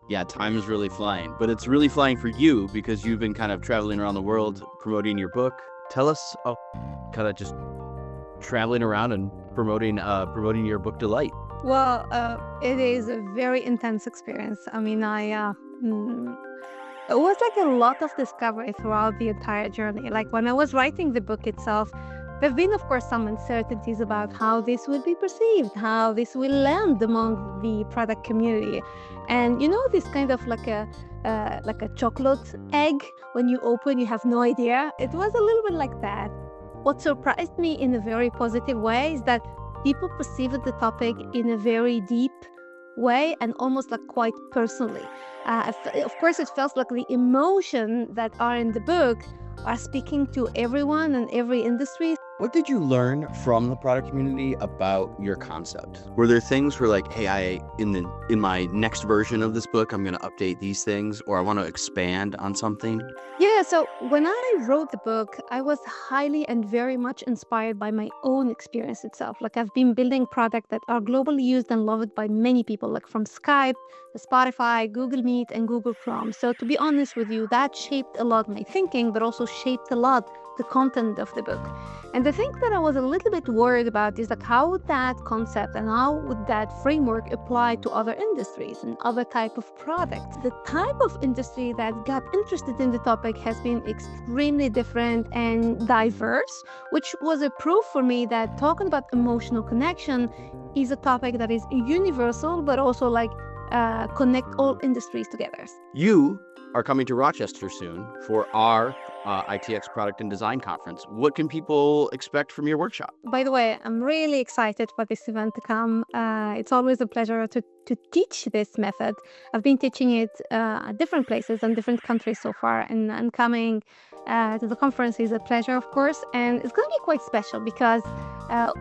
Yeah, time is really flying, but it's really flying for you because you've been kind of traveling around the world promoting your book. Tell us, kind of just traveling around and promoting your book Delight. Well, it is a very intense experience. It was like a lot of discovery throughout the entire journey. Like when I was writing the book itself, there have been, of course, some uncertainties about how this will be perceived, how this will land among the product community, and this kind of like a chocolate egg. When you open, you have no idea. It was a little bit like that. What surprised me in a very positive way is that people perceived the topic in a very deep way and almost like quite personally. Of course, it felt like the emotion that are in the book are speaking to everyone and every industry. What did you learn from the product community about your concept? Were there things where like, hey, in my next version of this book, I'm going to update these things, or I want to expand on something? Yeah, so when I wrote the book, I was highly and very much inspired by my own experience itself. Like I've been building products that are globally used and loved by many people, like from Skype to Spotify, Google Meet, and Google Chrome. So to be honest with you, that shaped a lot my thinking, but also shaped a lot the content of the book. And the thing that I was a little bit worried about is like how would that concept and how would that framework apply to other industries and other type of products. The type of industry that got interested in the topic has been extremely different and diverse, which was a proof for me that talking about emotional connection is a topic that is universal, but also like connect all industries together. You are coming to Rochester soon for our ITX Product and Design Conference. What can people expect from your workshop? By the way, I'm really excited for this event to come. It's always a pleasure to teach this method. I've been teaching it at different places and different countries so far, and coming to the conference is a pleasure, of course. And it's going to be quite special because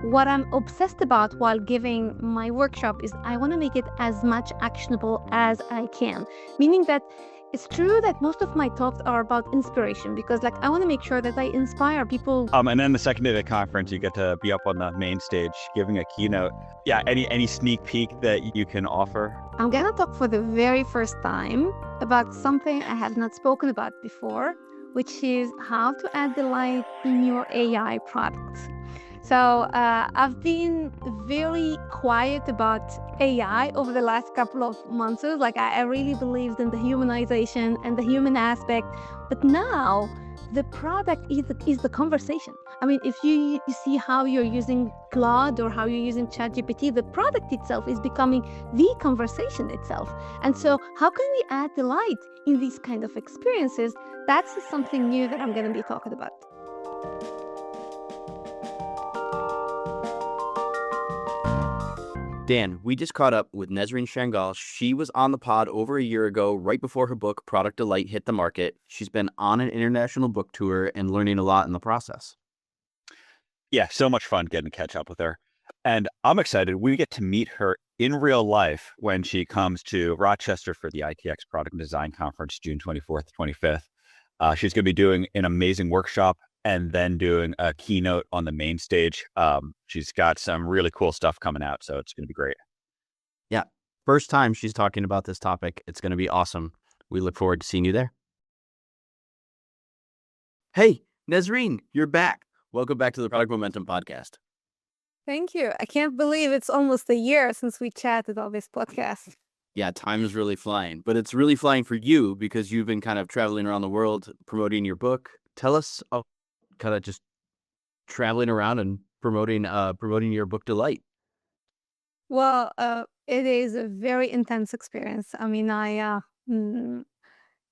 what I'm obsessed about while giving my workshop is I want to make it as much actionable as I can, meaning that it's true that most of my talks are about inspiration because like I want to make sure that I inspire people. And then the second day of the conference, you get to be up on the main stage giving a keynote. Yeah, any sneak peek that you can offer? I'm gonna talk for the very first time about something I have not spoken about before, which is how to add delight in your AI products. So I've been very quiet about AI over the last couple of months. Like I really believed in the humanization and the human aspect, but now the product is the conversation. I mean, if you see how you're using Claude or how you're using ChatGPT, the product itself is becoming the conversation itself. And so how can we add delight in these kind of experiences? That's something new that I'm going to be talking about. Dan, we just caught up with Nesrine Changuel. She was on the pod over a year ago, right before her book, Product Delight, hit the market. She's been on an international book tour and learning a lot in the process. Yeah, so much fun getting to catch up with her. And I'm excited. We get to meet her in real life when she comes to Rochester for the ITX Product and Design Conference, June 24th, 25th. She's going to be doing an amazing workshop and then doing a keynote on the main stage. She's got some really cool stuff coming out, so it's going to be great. Yeah, first time she's talking about this topic. It's going to be awesome. We look forward to seeing you there. Hey, Nesrine, you're back. Welcome back to the Product Momentum podcast. Thank you. I can't believe it's almost a year since we chatted on this podcast. Yeah, time is really flying, but it's really flying for you because you've been kind of traveling around the world promoting your book. Tell us, kind of just traveling around and promoting your book Delight. Well, it is a very intense experience. It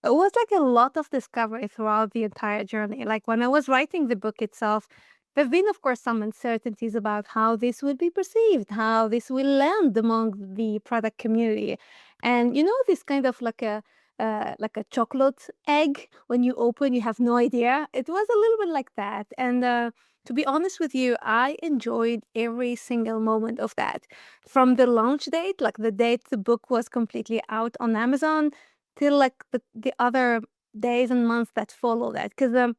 was like a lot of discovery throughout the entire journey. Like when I was writing the book itself, there have been, of course, some uncertainties about how this would be perceived, how this will land among the product community. And this kind of like a chocolate egg. When you open, you have no idea. It was a little bit like that. And to be honest with you, I enjoyed every single moment of that. From the launch date, like the date the book was completely out on Amazon, till like the other days and months that follow that. Because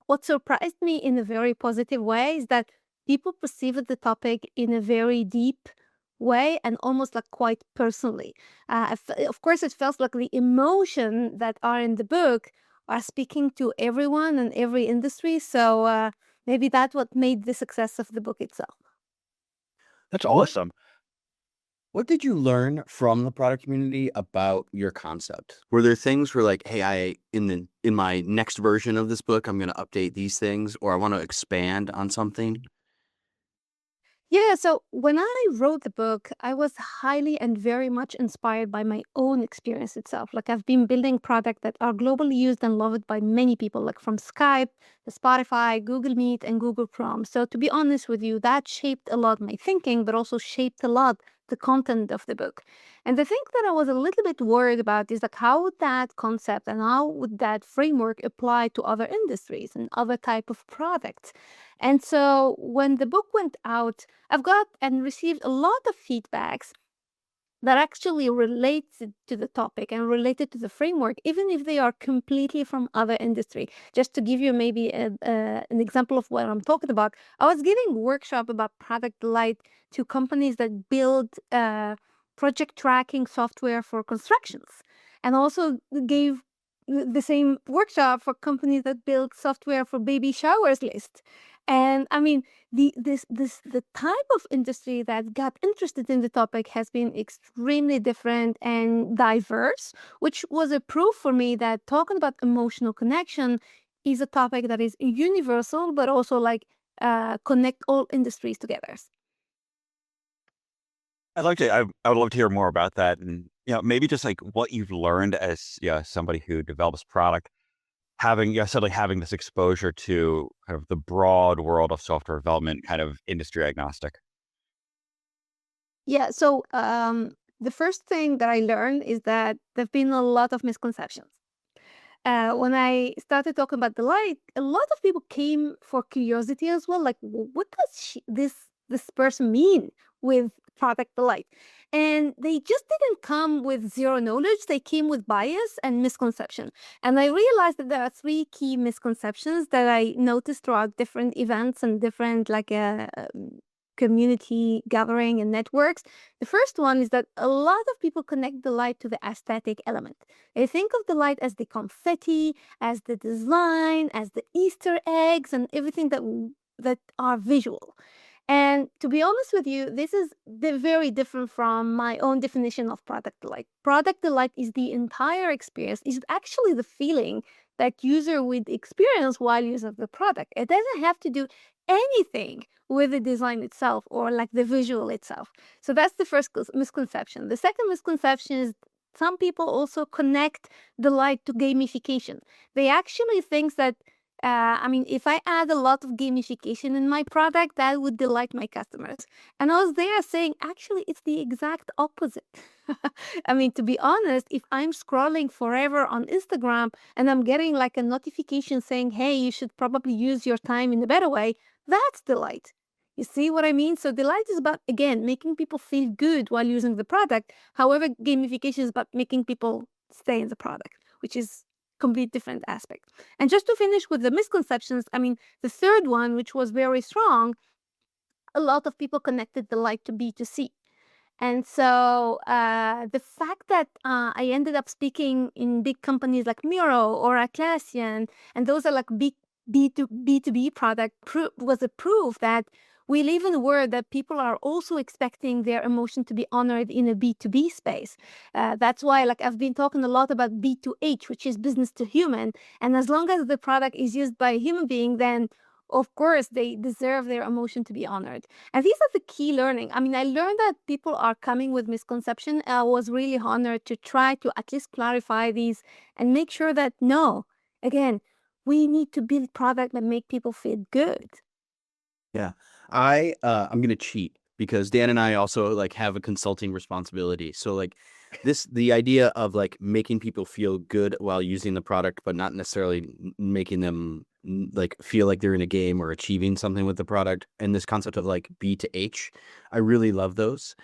what surprised me in a very positive way is that people perceived the topic in a very deep way and almost like quite personally. Of course, it felt like the emotion that are in the book are speaking to everyone and every industry. So maybe that's what made the success of the book itself. That's What awesome. what did you learn from the product community about your concept? Were there things where like, hey, in my next version of this book, I'm going to update these things, or I want to expand on something? Yeah, so when I wrote the book, I was highly and very much inspired by my own experience itself. Like I've been building products that are globally used and loved by many people, like from Skype to Spotify, Google Meet, and Google Chrome. So to be honest with you, that shaped a lot my thinking, but also shaped a lot the content of the book. And the thing that I was a little bit worried about is like how would that concept and how would that framework apply to other industries and other type of products? And so when the book went out, I've got and received a lot of feedbacks that actually relates to the topic and related to the framework, even if they are completely from other industry. Just to give you maybe an example of what I'm talking about, I was giving workshop about product light to companies that build project tracking software for constructions, and also gave the same workshop for companies that build software for baby showers list. And I mean, the type of industry that got interested in the topic has been extremely different and diverse, which was a proof for me that talking about emotional connection is a topic that is universal, but also like connect all industries together. I would love to hear more about that, and maybe just like what you've learned as somebody who develops product, having suddenly having this exposure to kind of the broad world of software development, kind of industry agnostic. Yeah, so the first thing that I learned is that there've been a lot of misconceptions. When I started talking about the light, a lot of people came for curiosity as well. Like, what does this person mean with product delight? And they just didn't come with zero knowledge. They came with bias and misconception. And I realized that there are three key misconceptions that I noticed throughout different events and different community gathering and networks. The first one is that a lot of people connect the light to the aesthetic element. They think of the light as the confetti, as the design, as the Easter eggs, and everything that are visual. And to be honest with you, this is very different from my own definition of product delight. Product delight is the entire experience, is actually the feeling that user would experience while using the product. It doesn't have to do anything with the design itself or like the visual itself. So that's the first misconception. The second misconception is some people also connect the light to gamification. They actually think that if I add a lot of gamification in my product, that would delight my customers. And I was there saying, actually, it's the exact opposite. To be honest, if I'm scrolling forever on Instagram and I'm getting like a notification saying, hey, you should probably use your time in a better way, that's delight. You see what I mean? So delight is about, again, making people feel good while using the product. However, gamification is about making people stay in the product, which is complete different aspect. And just to finish with the misconceptions, the third one, which was very strong, a lot of people connected the light to B2C. And so the fact that I ended up speaking in big companies like Miro or Atlassian, and those are like big B2B product, was a proof that we live in a world that people are also expecting their emotion to be honored in a B2B space. That's why like I've been talking a lot about B2H, which is business to human. And as long as the product is used by a human being, then of course they deserve their emotion to be honored. And these are the key learning. I learned that people are coming with misconception. I was really honored to try to at least clarify these and make sure that no, again, we need to build product that make people feel good. Yeah. I'm gonna cheat because Dan and I also like have a consulting responsibility. So like the idea of like making people feel good while using the product, but not necessarily making them like feel like they're in a game or achieving something with the product. And this concept of like B to H, I really love those.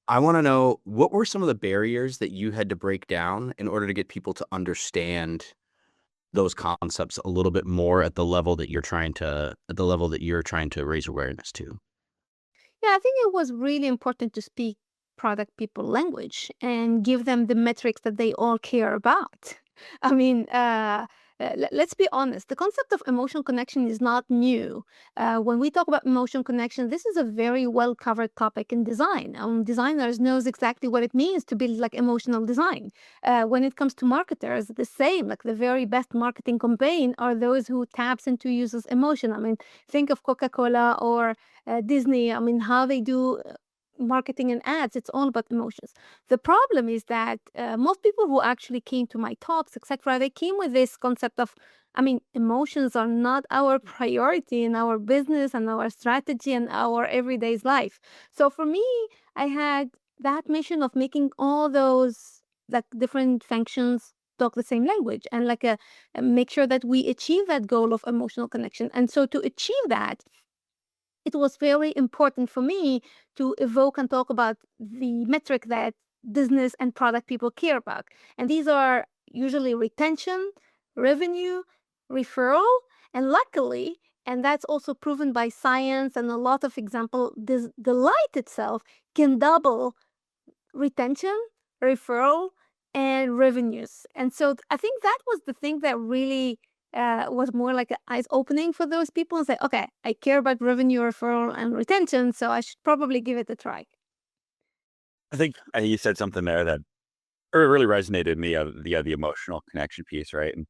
I want to know, what were some of the barriers that you had to break down in order to get people to understand those concepts a little bit more at the level that you're trying to raise awareness to? Yeah, I think it was really important to speak product people language and give them the metrics that they all care about. I mean, let's be honest. The concept of emotional connection is not new. When we talk about emotional connection, this is a very well covered topic in design. Designers knows exactly what it means to build like emotional design. When it comes to marketers, the same. Like the very best marketing campaign are those who taps into users' emotion. I mean, think of Coca-Cola or Disney. I mean, how they do marketing and ads, it's all about emotions. The problem is that most people who actually came to my talks, etc., they came with this concept of, I mean, emotions are not our priority in our business and our strategy and our everyday's life. So for me, I had that mission of making all those like different functions talk the same language and like make sure that we achieve that goal of emotional connection. And so to achieve that, it was very important for me to evoke and talk about the metric that business and product people care about. And these are usually retention, revenue, referral, and luckily, and that's also proven by science and a lot of example, this, the light itself can double retention, referral, and revenues. And so I think that was the thing that really was more like an eyes opening for those people and say, okay, I care about revenue, referral, and retention, so I should probably give it a try. I think you said something there that really resonated in the emotional connection piece, right? And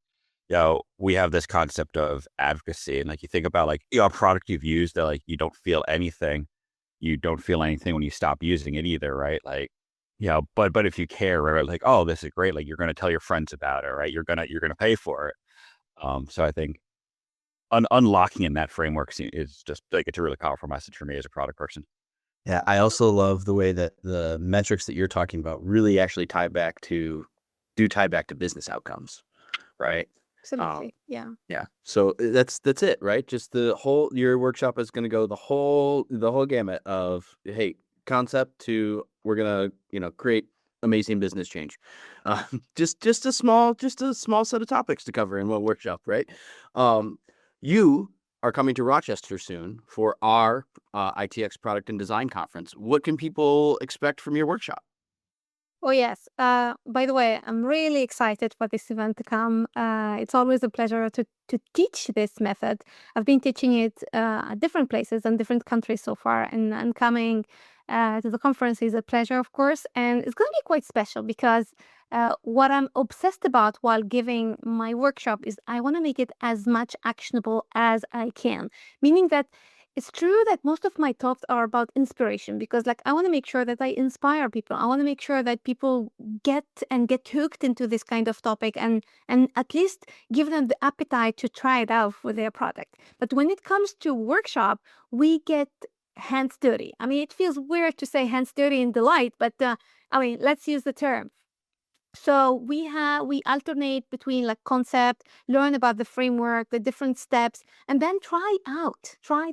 we have this concept of advocacy, and like you think about like a product you've used that like you don't feel anything when you stop using it either, right? Like, but if you care, right, like, oh, this is great, like you're gonna tell your friends about it, right? You're gonna pay for it. So I think unlocking in that framework is just like it's a really powerful message for me as a product person. Yeah, I also love the way that the metrics that you're talking about really actually tie back to business outcomes, right? Um, Absolutely. Yeah. yeah. So that's it, right? Just your workshop is going to go the whole gamut of, hey, concept to we're going to, create amazing business change. Uh, just a small set of topics to cover in one workshop, right? You are coming to Rochester soon for our ITX Product and Design Conference. What can people expect from your workshop? Oh, yes. By the way, I'm really excited for this event to come. It's always a pleasure to teach this method. I've been teaching it at different places and different countries so far, and coming to the conference is a pleasure, of course. And it's going to be quite special because what I'm obsessed about while giving my workshop is I want to make it as much actionable as I can, meaning that it's true that most of my talks are about inspiration because like I want to make sure that I inspire people. I want to make sure that people get hooked into this kind of topic and at least give them the appetite to try it out for their product. But when it comes to workshop, we get hands dirty. I mean, it feels weird to say hands dirty in delight, but I mean, let's use the term. So we alternate between like concept, learn about the framework, the different steps, and then try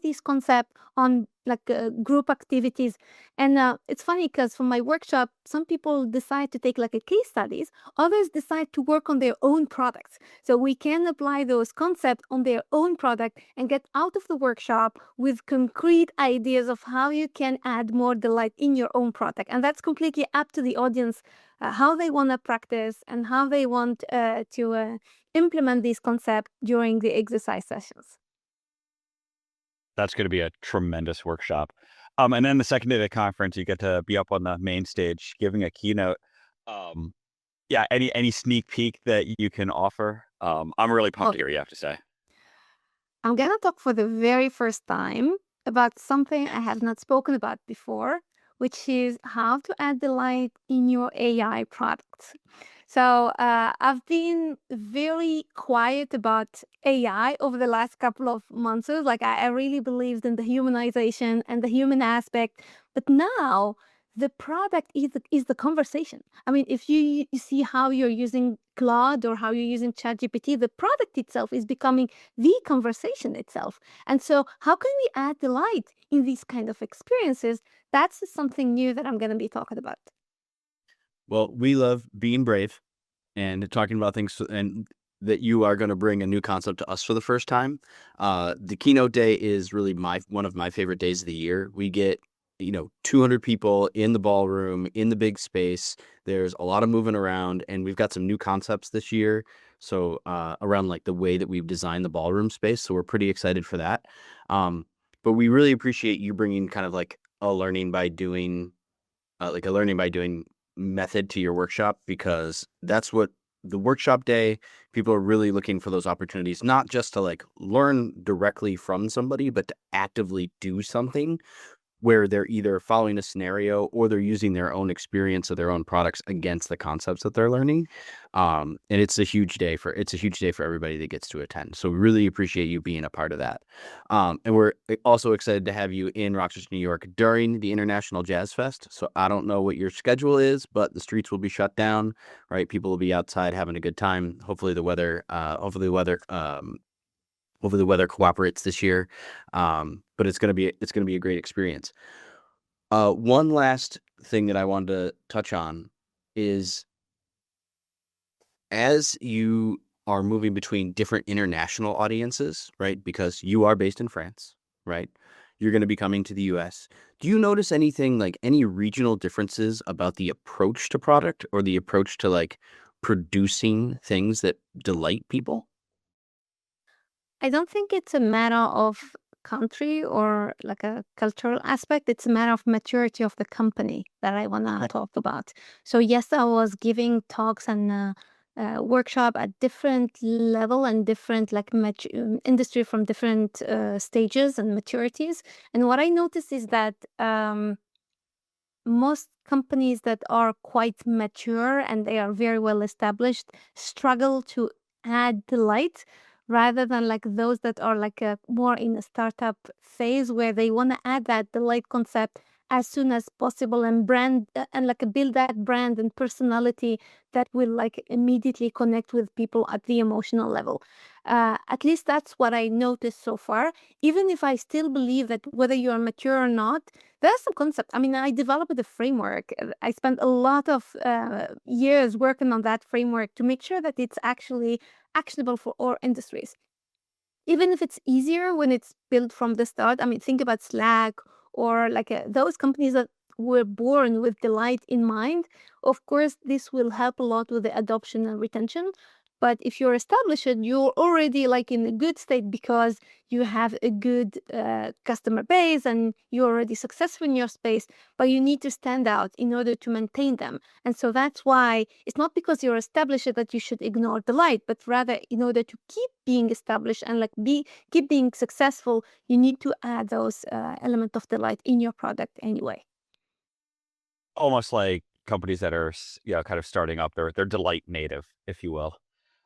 these concept on like group activities. And it's funny because from my workshop, some people decide to take like a case studies, others decide to work on their own products. So we can apply those concepts on their own product and get out of the workshop with concrete ideas of how you can add more delight in your own product. And that's completely up to the audience how they want to practice and how they want to implement these concepts during the exercise sessions. That's going to be a tremendous workshop. And then the second day of the conference, you get to be up on the main stage giving a keynote. Um, yeah, any sneak peek that you can offer? I'm really pumped to hear what you have to say. I'm going to talk for the very first time about something I have not spoken about before, which is how to add delight in your AI products. So I've been very quiet about AI over the last couple of months. Like I really believed in the humanization and the human aspect, but now the product is the conversation. I mean, if you see how you're using Claude or how you're using ChatGPT, the product itself is becoming the conversation itself. And so how can we add delight in these kind of experiences? That's something new that I'm going to be talking about. Well, we love being brave and talking about things and that you are going to bring a new concept to us for the first time. The keynote day is really one of my favorite days of the year. We get 200 people in the ballroom, in the big space. There's a lot of moving around, and we've got some new concepts this year. So around like the way that we've designed the ballroom space. So we're pretty excited for that. But we really appreciate you bringing kind of like a learning by doing method to your workshop, because that's what the workshop day, people are really looking for those opportunities, not just to like learn directly from somebody, but to actively do something where they're either following a scenario or they're using their own experience of their own products against the concepts that they're learning. And it's a huge day for everybody that gets to attend. So we really appreciate you being a part of that. And we're also excited to have you in Rochester, New York during the International Jazz Fest. So I don't know what your schedule is, but the streets will be shut down, right? People will be outside having a good time. Hopefully the weather cooperates this year. But it's gonna be a great experience. One last thing that I wanted to touch on is, as you are moving between different international audiences, right? Because you are based in France, right? You're going to be coming to the US. Do you notice anything, like any regional differences about the approach to product or the approach to like producing things that delight people? I don't think it's a matter of country or like a cultural aspect. It's a matter of maturity of the company that I want to talk about. So yes, I was giving talks and workshop at different level and different like industry from different stages and maturities. And what I noticed is that most companies that are quite mature and they are very well established struggle to add delight, rather than like those that are like more in a startup phase where they want to add that delight concept as soon as possible and brand and like build that brand and personality that will like immediately connect with people at the emotional level. At least that's what I noticed so far. Even if I still believe that whether you are mature or not, there's some concept. I mean, I developed a framework. I spent a lot of years working on that framework to make sure that it's actually actionable for all industries. Even if it's easier when it's built from the start. I mean, think about Slack or like those companies that were born with delight in mind. Of course, this will help a lot with the adoption and retention. But if you're established, you're already like in a good state because you have a good customer base and you're already successful in your space, but you need to stand out in order to maintain them. And so that's why it's not because you're established that you should ignore the light, but rather in order to keep being established and like keep being successful, you need to add those element of delight in your product anyway. Almost like companies that are, kind of starting up, they're delight native, if you will.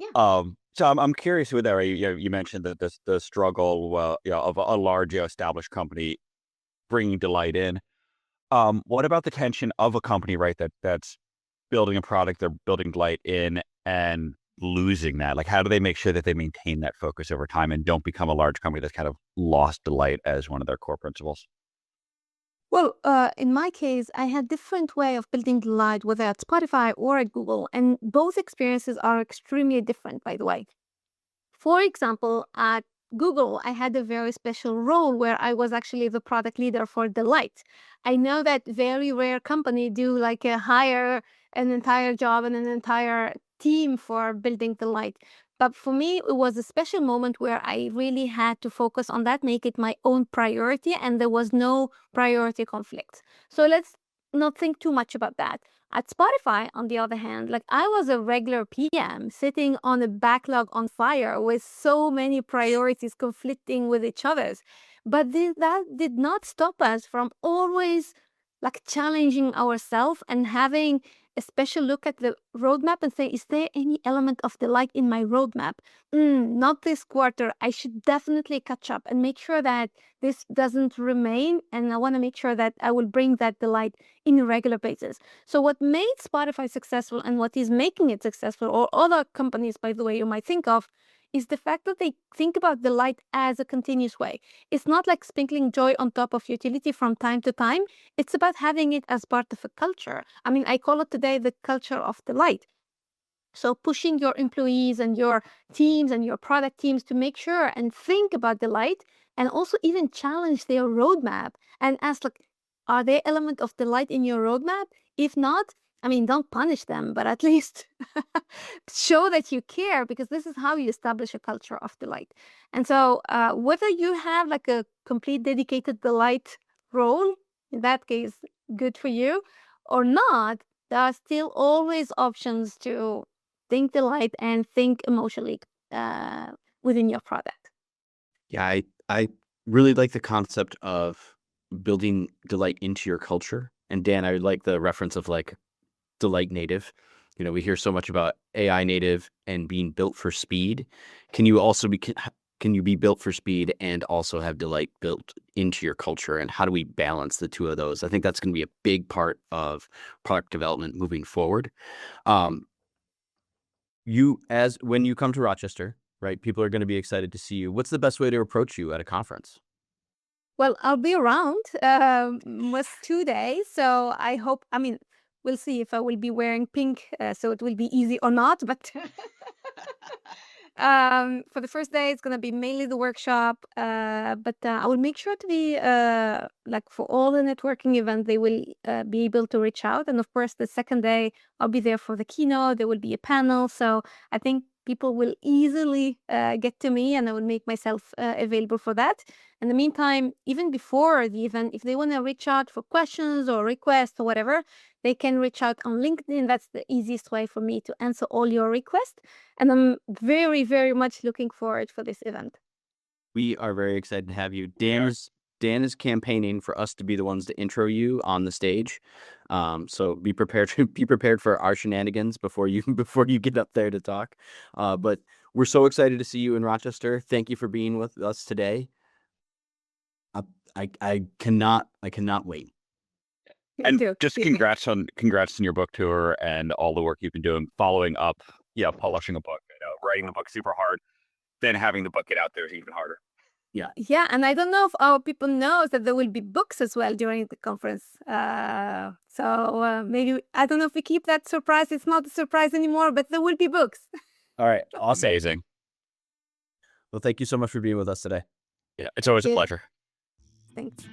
Yeah. So I'm curious with that, right? You mentioned that the struggle, of a large, established company bringing delight in. What about the tension of a company, right? That's building a product, they're building delight in and losing that. Like, how do they make sure that they maintain that focus over time and don't become a large company that's kind of lost delight as one of their core principles? Well, in my case, I had different way of building the light, whether at Spotify or at Google, and both experiences are extremely different, by the way. For example, at Google, I had a very special role where I was actually the product leader for Delight. I know that very rare company do like a hire an entire job and an entire team for building Delight. But for me, it was a special moment where I really had to focus on that, make it my own priority, and there was no priority conflict. So let's not think too much about that. At Spotify, on the other hand, like I was a regular PM sitting on a backlog on fire with so many priorities conflicting with each other's. But that did not stop us from always like challenging ourselves and having a special look at the roadmap and say, is there any element of delight in my roadmap? Not this quarter. I should definitely catch up and make sure that this doesn't remain. And I want to make sure that I will bring that delight in a regular basis. So what made Spotify successful and what is making it successful, or other companies, by the way, you might think of, is the fact that they think about the light as a continuous way. It's not like sprinkling joy on top of utility from time to time. It's about having it as part of a culture. I mean, I call it today the culture of the light. So pushing your employees and your teams and your product teams to make sure and think about the light, and also even challenge their roadmap and ask like, Are they element of delight in your roadmap? If not, I mean, don't punish them, but at least show that you care, because this is how you establish a culture of delight. And so whether you have like a complete dedicated delight role, in that case, good for you, or not, there are still always options to think delight and think emotionally within your product. Yeah, I really like the concept of building delight into your culture. And Dan, I like the reference of like delight native. You know, we hear so much about AI native and being built for speed. Can you also be can you be built for speed and also have delight built into your culture? And how do we balance the two of those? I think that's going to be a big part of product development moving forward. Um, when you come to Rochester, right? People are going to be excited to see you. What's the best way to approach you at a conference? Well, I'll be around most 2 days, so I hope. I mean, we'll see if I will be wearing pink, so it will be easy or not. But for the first day, it's gonna be mainly the workshop. But I will make sure to be like for all the networking events, they will be able to reach out. And of course, the second day, I'll be there for the keynote. There will be a panel, so I think people will easily get to me, and I will make myself available for that. In the meantime, even before the event, if they want to reach out for questions or requests or whatever, they can reach out on LinkedIn. That's the easiest way for me to answer all your requests. And I'm very, very much looking forward for this event. We are very excited to have you. Dan is campaigning for us to be the ones to intro you on the stage. So be prepared for our shenanigans before you before you get up there to talk. But we're so excited to see you in Rochester. Thank you for being with us today. I cannot wait. And Do. just congrats on your book tour and all the work you've been doing, following up, publishing a book, writing the book super hard, then having the book get out there is even harder. Yeah, and I don't know if our people know that there will be books as well during the conference. So maybe, I don't know if we keep that surprise. It's not a surprise anymore, but there will be books. All right, awesome. Amazing. Well, thank you so much for being with us today. Yeah, it's always a Yeah. pleasure. Thanks.